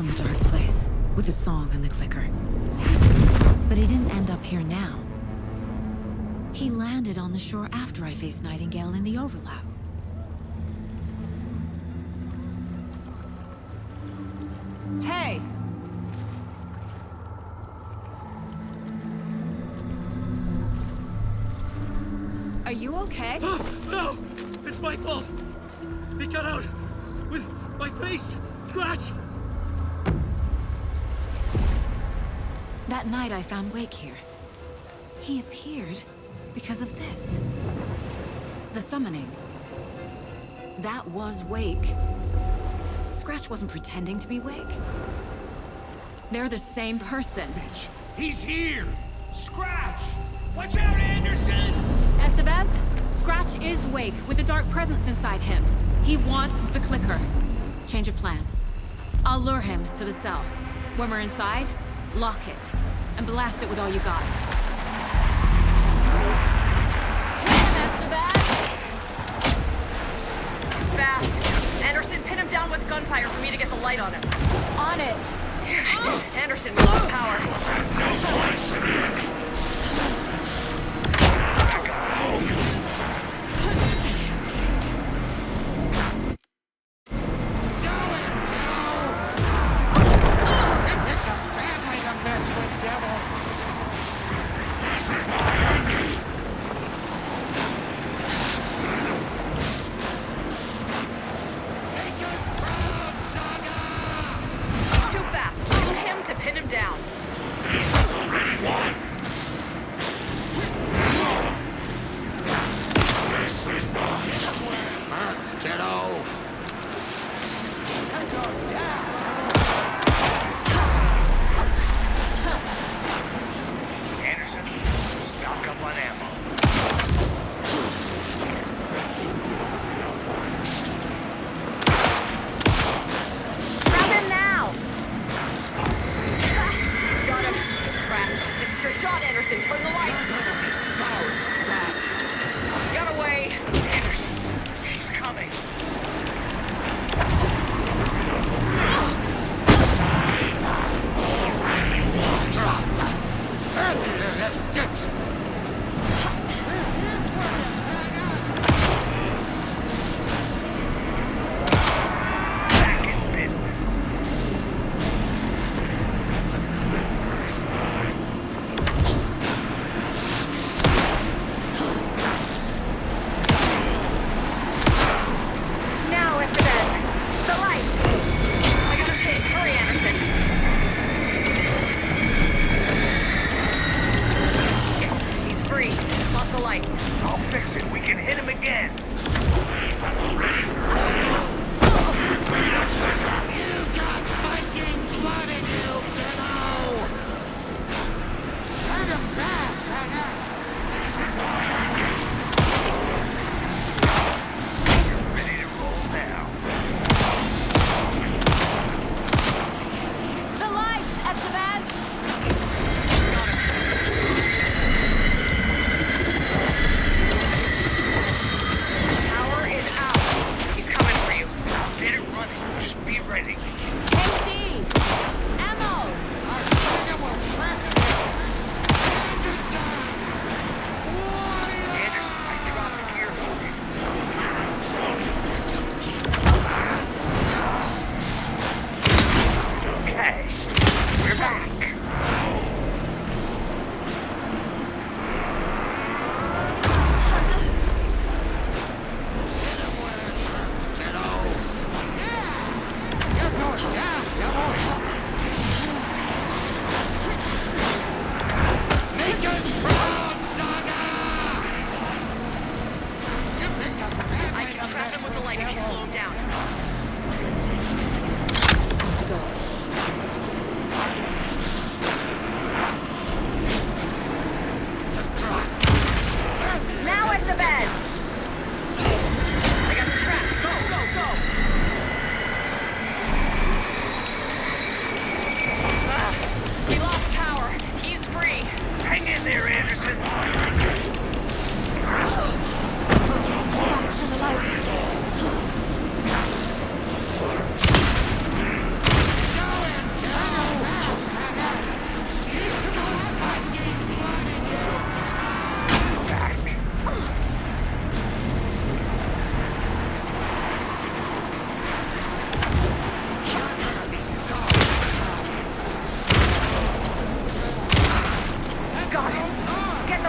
from the dark place, with the song and the clicker. But he didn't end up here now. He landed on the shore after I faced Nightingale in the overlap. Hey! Are you okay? No! It's my fault! He got out with my face scratch! That night I found Wake here. He appeared because of this. The summoning. That was Wake. Scratch wasn't pretending to be Wake. They're the same person. He's here! Scratch! Watch out, Anderson! Estevez, Scratch is Wake with the dark presence inside him. He wants the clicker. Change of plan. I'll lure him to the cell. When we're inside, lock it. And blast it with all you got. Hit him, Estevez! Fast. Anderson, pin him down with gunfire for me to get the light on him. On it! Damn it! Anderson, we lost power.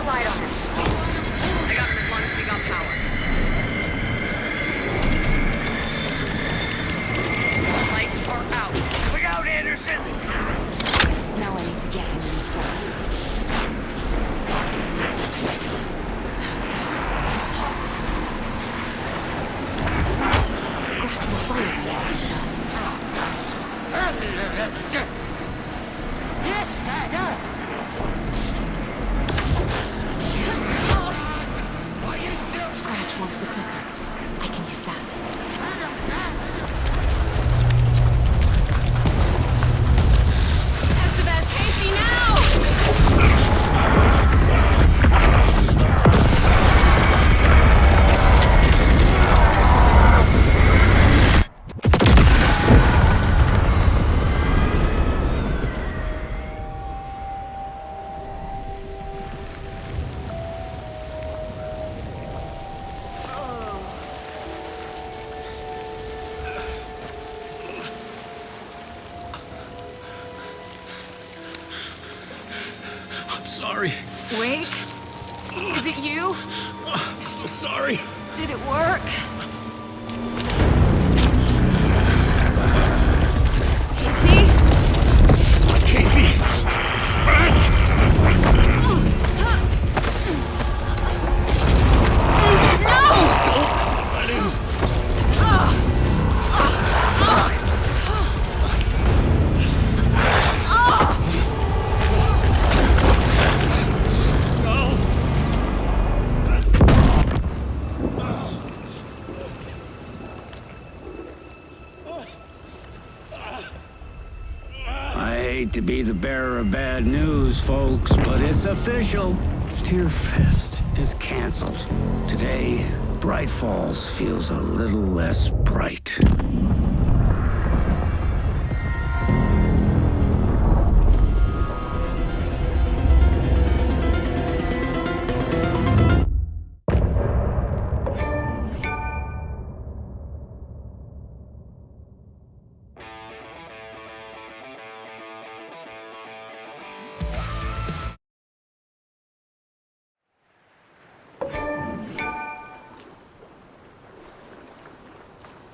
a light on it. I got him as long as we got power. Lights are out. Look out, Anderson! Now I need to get him inside. Scratch will follow me, Tisa. Yes, Saga! Scratch wants the clicker. I can use that. Estevez, Casey, now! Sorry. Wait. Is it you? I'm so sorry. Did it work? Casey? Casey! Scratch! To be the bearer of bad news, folks, but it's official. DEERFEST is canceled. Today, Bright Falls feels a little less bright.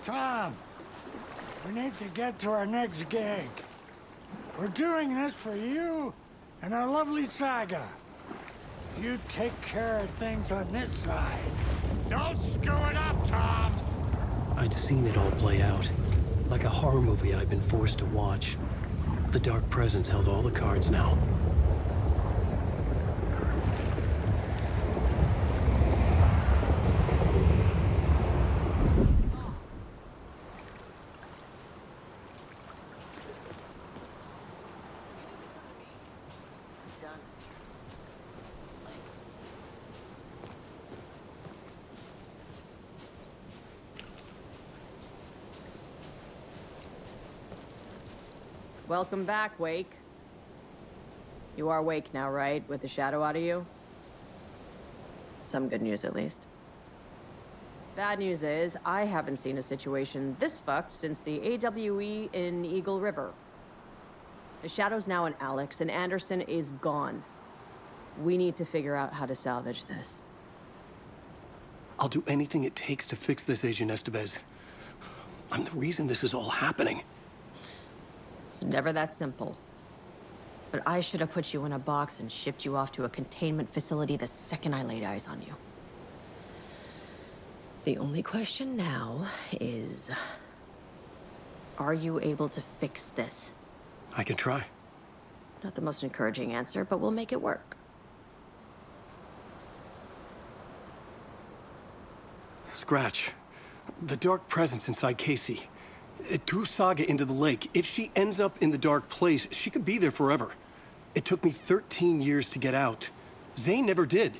Tom, we need to get to our next gig. We're doing this for you and our lovely Saga. You take care of things on this side. Don't screw it up, Tom! I'd seen it all play out. Like a horror movie I'd been forced to watch. The Dark Presence held all the cards now. Welcome back, Wake. You are Wake now, right? With the shadow out of you? Some good news, at least. Bad news is, I haven't seen a situation this fucked since the AWE in Eagle River. The shadow's now in Alex, and Anderson is gone. We need to figure out how to salvage this. I'll do anything it takes to fix this, Agent Estevez. I'm the reason this is all happening. It's never that simple. But I should have put you in a box and shipped you off to a containment facility the second I laid eyes on you. The only question now is... are you able to fix this? I can try. Not the most encouraging answer, but we'll make it work. Scratch. The Dark Presence inside Casey. It threw Saga into the lake. If she ends up in the dark place, she could be there forever. It took me 13 years to get out. Zane never did.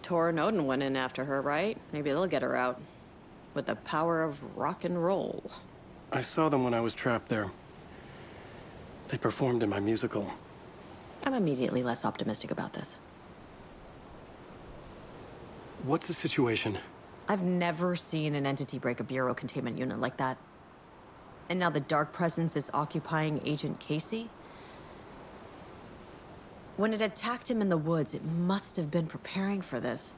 Tor and Odin went in after her, right? Maybe they'll get her out. With the power of rock and roll. I saw them when I was trapped there. They performed in my musical. I'm immediately less optimistic about this. What's the situation? I've never seen an entity break a bureau containment unit like that. And now the Dark Presence is occupying Agent Casey? When it attacked him in the woods, it must have been preparing for this.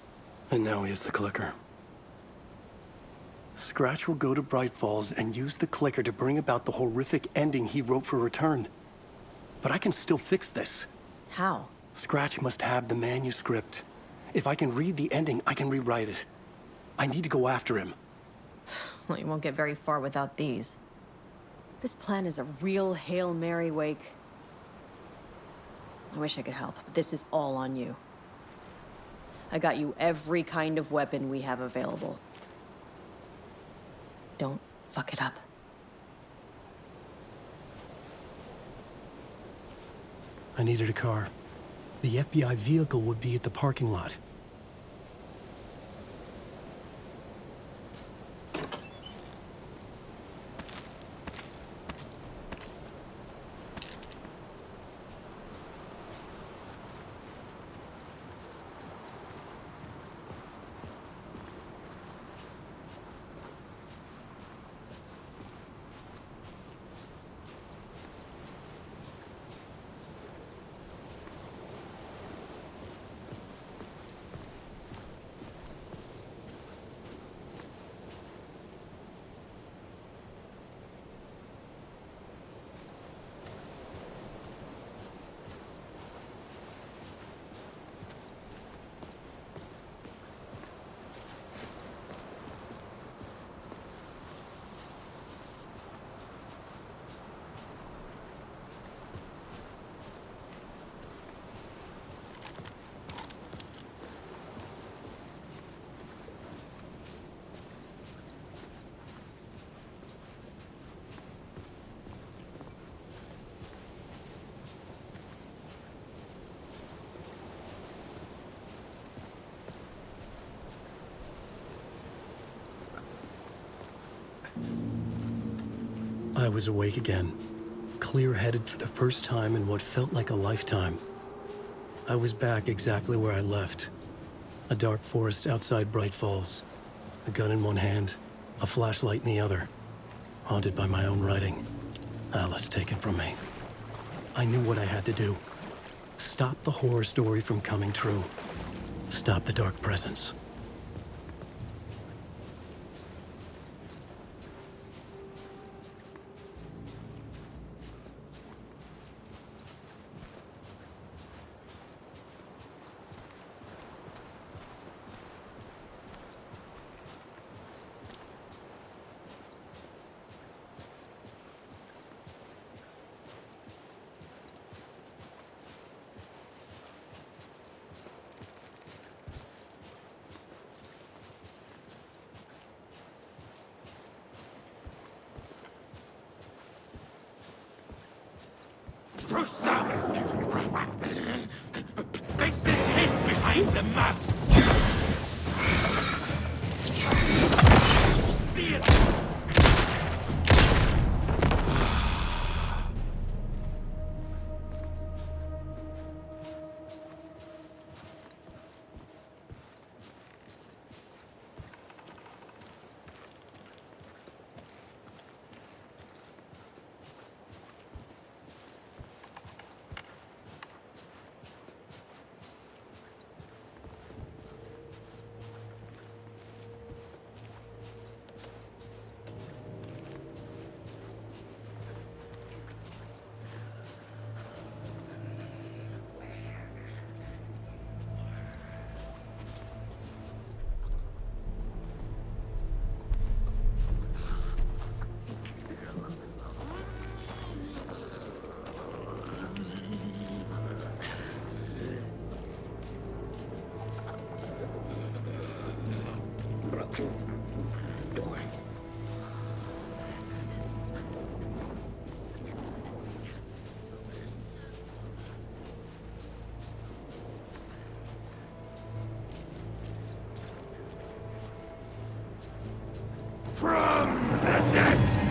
And now he has the clicker. Scratch will go to Bright Falls and use the clicker to bring about the horrific ending he wrote for Return. But I can still fix this. How? Scratch must have the manuscript. If I can read the ending, I can rewrite it. I need to go after him. Well, you won't get very far without these. This plan is a real Hail Mary, Wake. I wish I could help, but this is all on you. I got you every kind of weapon we have available. Don't fuck it up. I needed a car. The FBI vehicle would be at the parking lot. I was awake again, clear-headed for the first time in what felt like a lifetime. I was back exactly where I left. A dark forest outside Bright Falls. A gun in one hand, a flashlight in the other. Haunted by my own writing. Alice taken from me. I knew what I had to do. Stop the horror story from coming true. Stop the dark presence. Makes this hid behind the mask. Door. From the depths.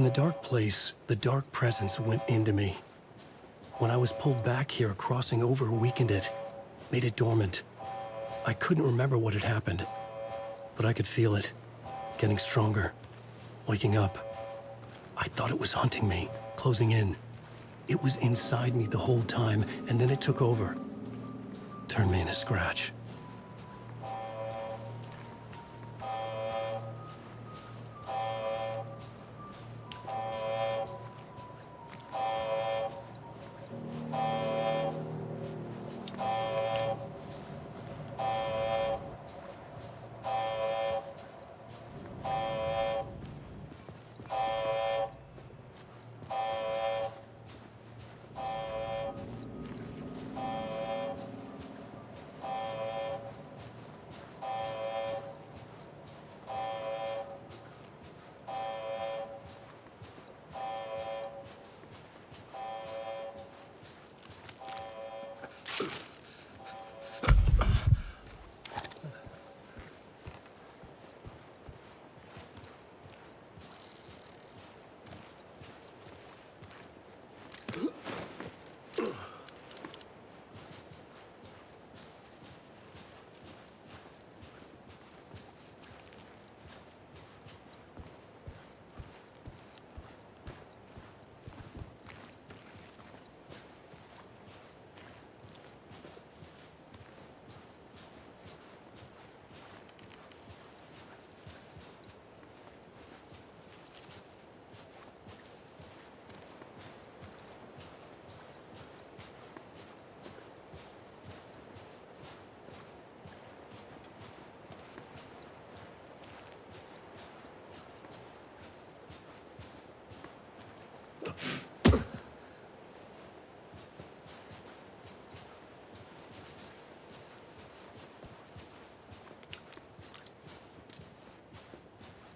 In the dark place, the dark presence went into me. When I was pulled back here, crossing over weakened it, made it dormant. I couldn't remember what had happened, but I could feel it, getting stronger, waking up. I thought it was hunting me, closing in. It was inside me the whole time, and then it took over. Turned me into Scratch.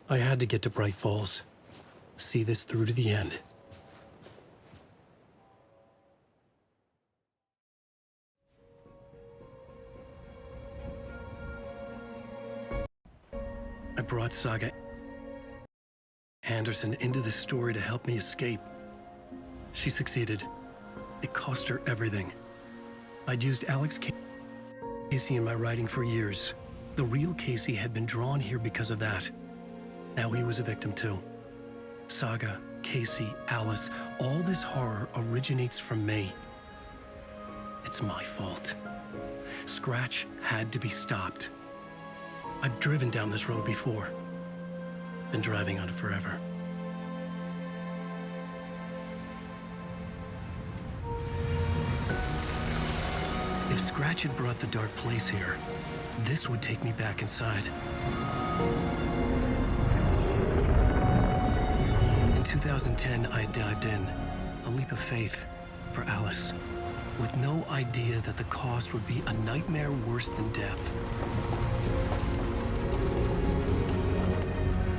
I had to get to Bright Falls. See this through to the end. I brought Saga Anderson into this story to help me escape. She succeeded. It cost her everything. I'd used Alex Casey in my writing for years. The real Casey had been drawn here because of that. Now he was a victim too. Saga, Casey, Alice, all this horror originates from me. It's my fault. Scratch had to be stopped. I've driven down this road before. Been driving on it forever. If Scratch had brought the dark place here, this would take me back inside. In 2010, I dived in, a leap of faith for Alice, with no idea that the cost would be a nightmare worse than death.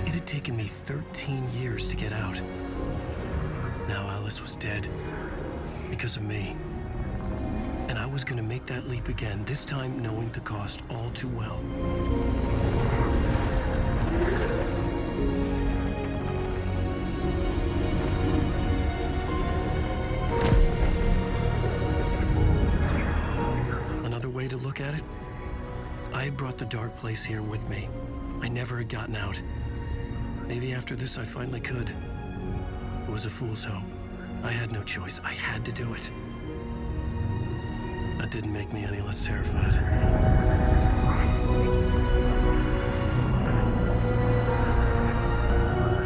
It had taken me 13 years to get out. Now Alice was dead, because of me. And I was gonna make that leap again, this time knowing the cost all too well. Another way to look at it, I had brought the dark place here with me. I never had gotten out. Maybe after this I finally could. It was a fool's hope. I had no choice. I had to do it. That didn't make me any less terrified.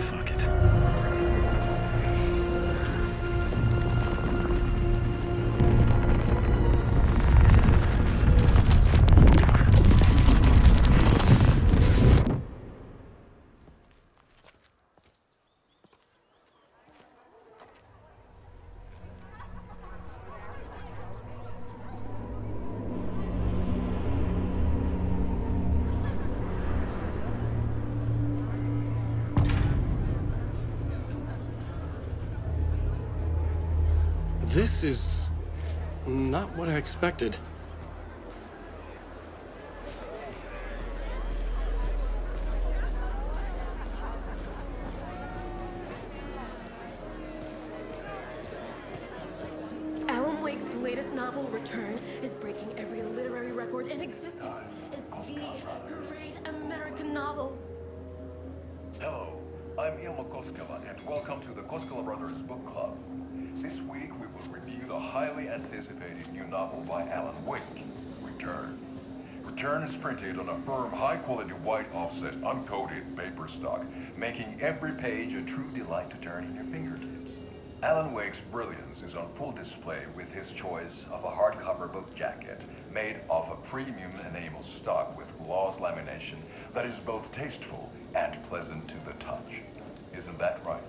Fuck it. This is not what I expected. novel Return is breaking every literary record in existence. It's the great American novel. Hello, I'm Ilmo Koskela, and welcome to the Koskela Brothers Book Club. This week we will review the highly anticipated new novel by Alan Wake, Return. Return is printed on a firm, high-quality white offset, uncoated paper stock, making every page a true delight to turn in your fingertips. Alan Wake's brilliance is on full display with his choice of a hardcover book jacket made of a premium enamel stock with gloss lamination that is both tasteful and pleasant to the touch. Isn't that right?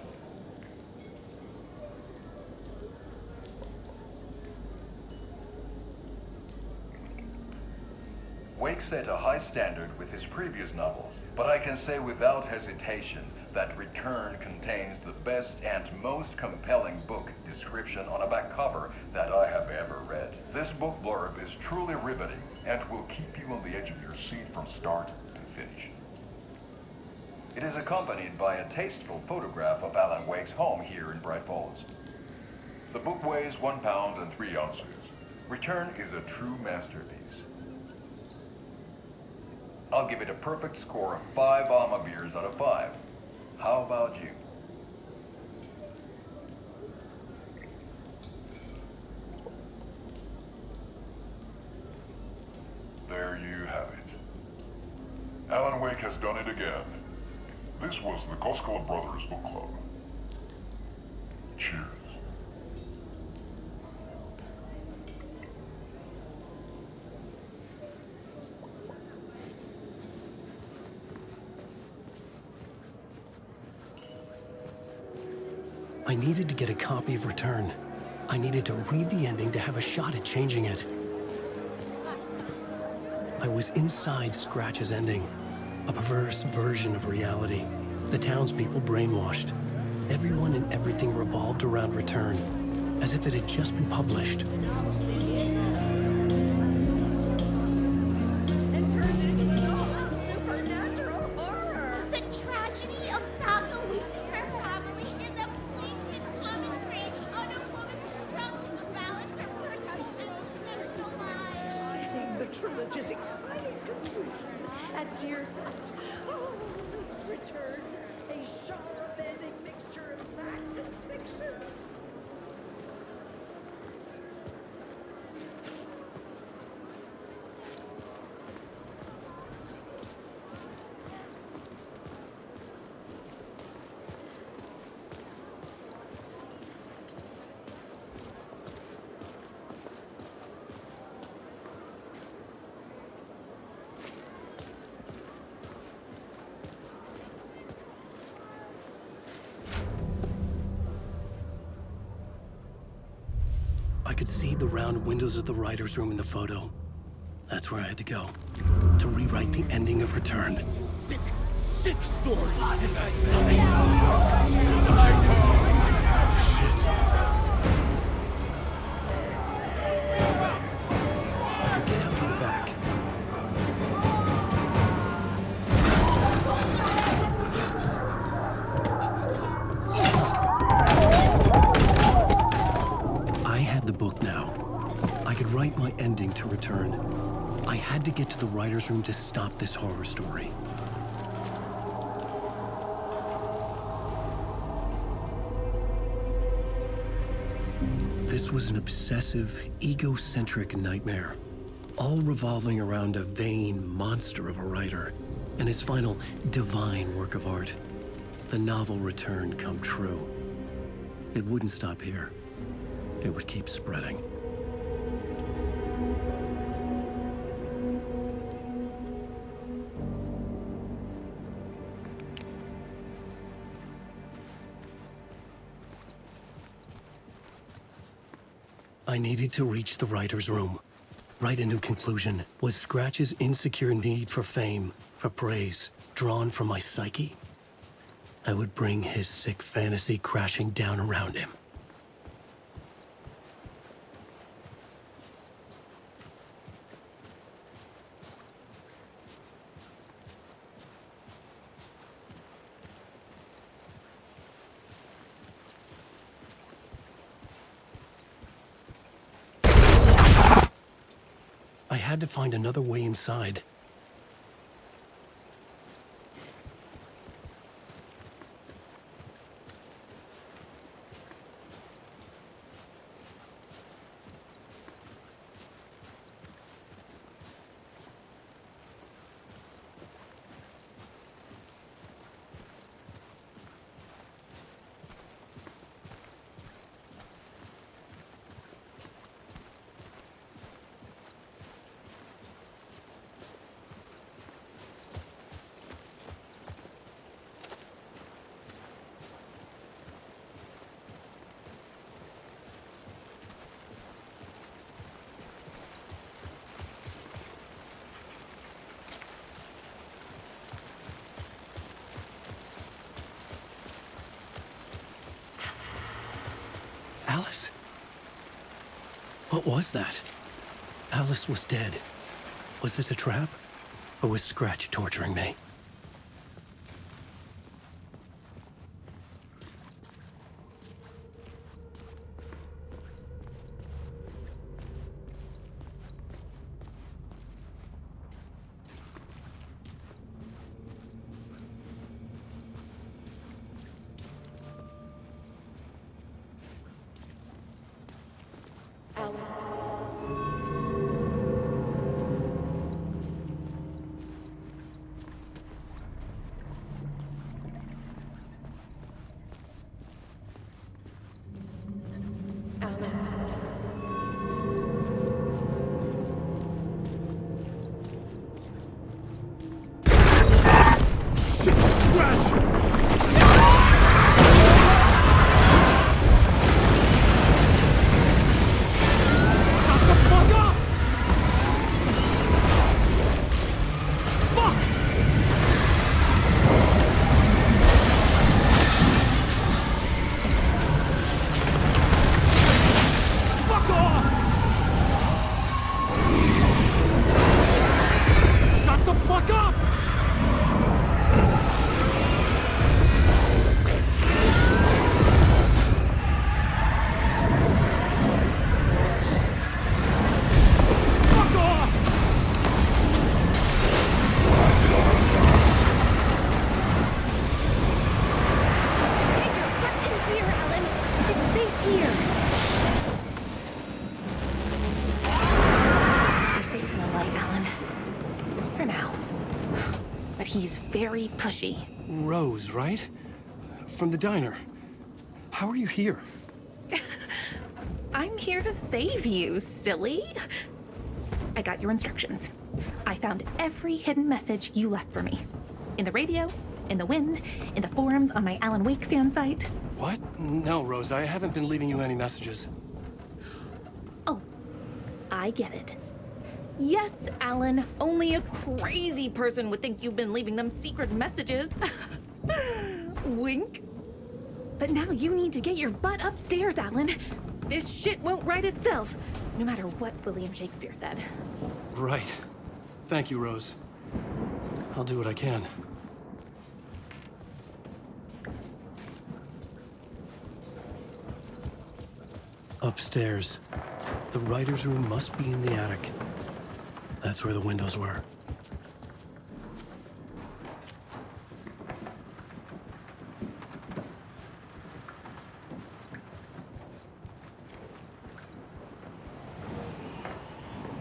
Wake set a high standard with his previous novels, but I can say without hesitation that Return contains the best and most compelling book description on a back cover that I have ever read. This book blurb is truly riveting and will keep you on the edge of your seat from start to finish. It is accompanied by a tasteful photograph of Alan Wake's home here in Bright Falls. The book weighs 1 pound and 3 ounces. Return is a true masterpiece. I'll give it a perfect score of 5 Alma beers out of 5. How about you? There you have it. Alan Wake has done it again. This was the Koskela Brothers Book Club. Cheers. I needed to get a copy of Return. I needed to read the ending to have a shot at changing it. I was inside Scratch's ending, a perverse version of reality. The townspeople brainwashed. Everyone and everything revolved around Return, as if it had just been published. And turned into an all-out supernatural horror. The tragedy of Saga losing her family is a blatant commentary on a woman's struggle to balance her personal and professional lives. Setting the trilogy's exciting conclusion at DEERFEST. Oh, Wake's Return, a genre-bending mixture of fact and fiction. I could see the round windows of the writer's room in the photo. That's where I had to go, to rewrite the ending of Return. It's a sick, sick story. Shit. I could get out through the back. I had the book now. I could write my ending to Return. I had to get to the writer's room to stop this horror story. This was an obsessive, egocentric nightmare, all revolving around a vain monster of a writer and his final divine work of art, the novel Return come true. It wouldn't stop here. It would keep spreading. I needed to reach the writer's room. Write a new conclusion. Was Scratch's insecure need for fame, for praise, drawn from my psyche? I would bring his sick fantasy crashing down around him. I had to find another way inside. Alice? What was that? Alice was dead. Was this a trap? Or was Scratch torturing me? Very pushy. Rose, right? From the diner. How are you here? I'm here to save you, silly. I got your instructions. I found every hidden message you left for me. In the radio, in the wind, in the forums on my Alan Wake fan site. What? No, Rose, I haven't been leaving you any messages. Oh, I get it. Yes, Alan, only a crazy person would think you've been leaving them secret messages. Wink. But now you need to get your butt upstairs, Alan. This shit won't right itself, no matter what William Shakespeare said. Right. Thank you, Rose. I'll do what I can. Upstairs. The writer's room must be in the attic. That's where the windows were.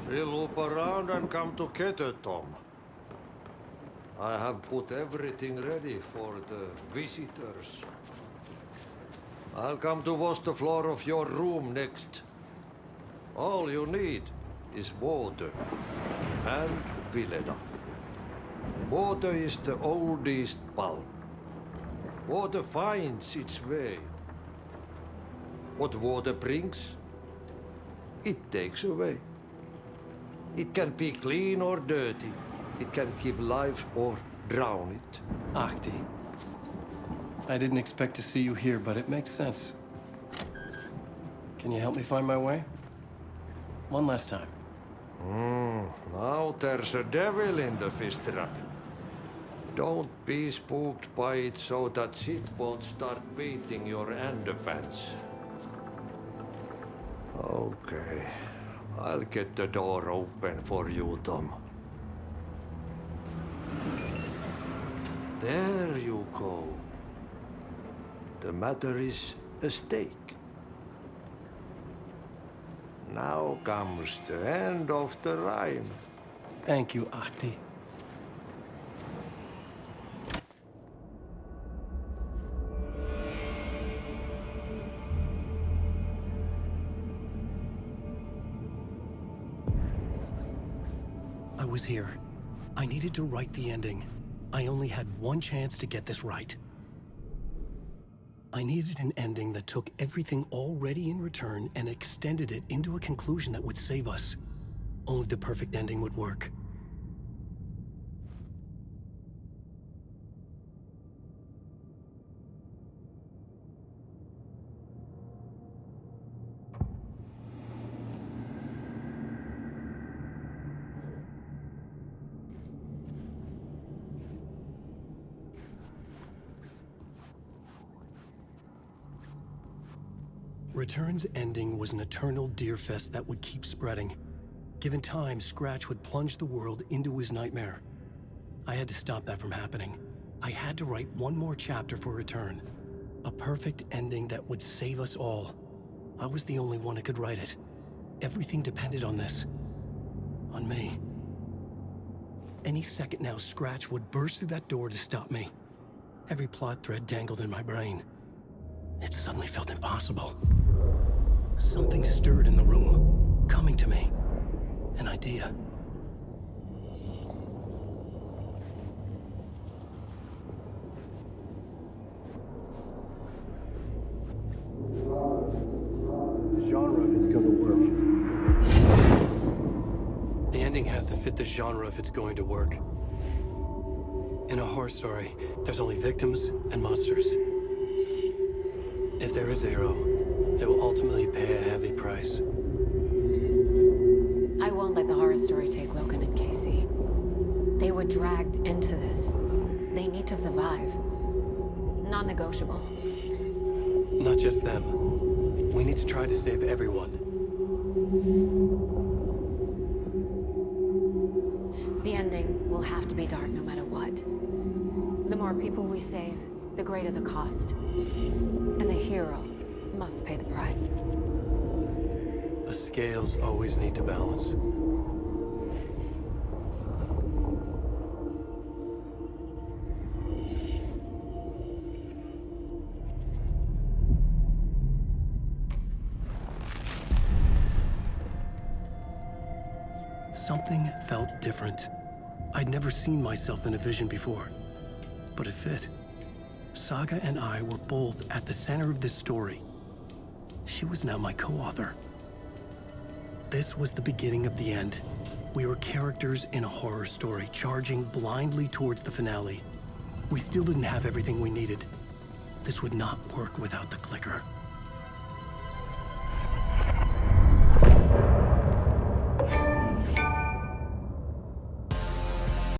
We'll loop around and come together, Tom. I have put everything ready for the visitors. I'll come to wash the floor of your room next. All you need is water and Vileda. Water is the oldest bulb. Water finds its way. What water brings, it takes away. It can be clean or dirty. It can give life or drown it. Ahti. I didn't expect to see you here, but it makes sense. Can you help me find my way? One last time. Now there's a devil in the fish trap. Don't be spooked by it so that shit won't start beating your underpants. Okay. I'll get the door open for you, Tom. There you go. The matter is a stake. Now comes the end of the rhyme. Thank you, Ahti. I was here. I needed to write the ending. I only had one chance to get this right. I needed an ending that took everything already in return and extended it into a conclusion that would save us. Only the perfect ending would work. Return's ending was an eternal DEERFEST that would keep spreading. Given time, Scratch would plunge the world into his nightmare. I had to stop that from happening. I had to write one more chapter for Return. A perfect ending that would save us all. I was the only one who could write it. Everything depended on this. On me. Any second now, Scratch would burst through that door to stop me. Every plot thread dangled in my brain. It suddenly felt impossible. Something stirred in the room, coming to me. An idea. The genre, if it's going to work. The ending has to fit the genre if it's going to work. In a horror story, there's only victims and monsters. If there is Arrow, they will ultimately pay a heavy price. I won't let the horror story take Logan and Casey. They were dragged into this. They need to survive. Non-negotiable. Not just them. We need to try to save everyone. The ending will have to be dark no matter what. The more people we save, the greater the cost. And the hero must pay the price. The scales always need to balance. Something felt different. I'd never seen myself in a vision before, but it fit. Saga and I were both at the center of this story. She was now my co-author. This was the beginning of the end. We were characters in a horror story, charging blindly towards the finale. We still didn't have everything we needed. This would not work without the clicker.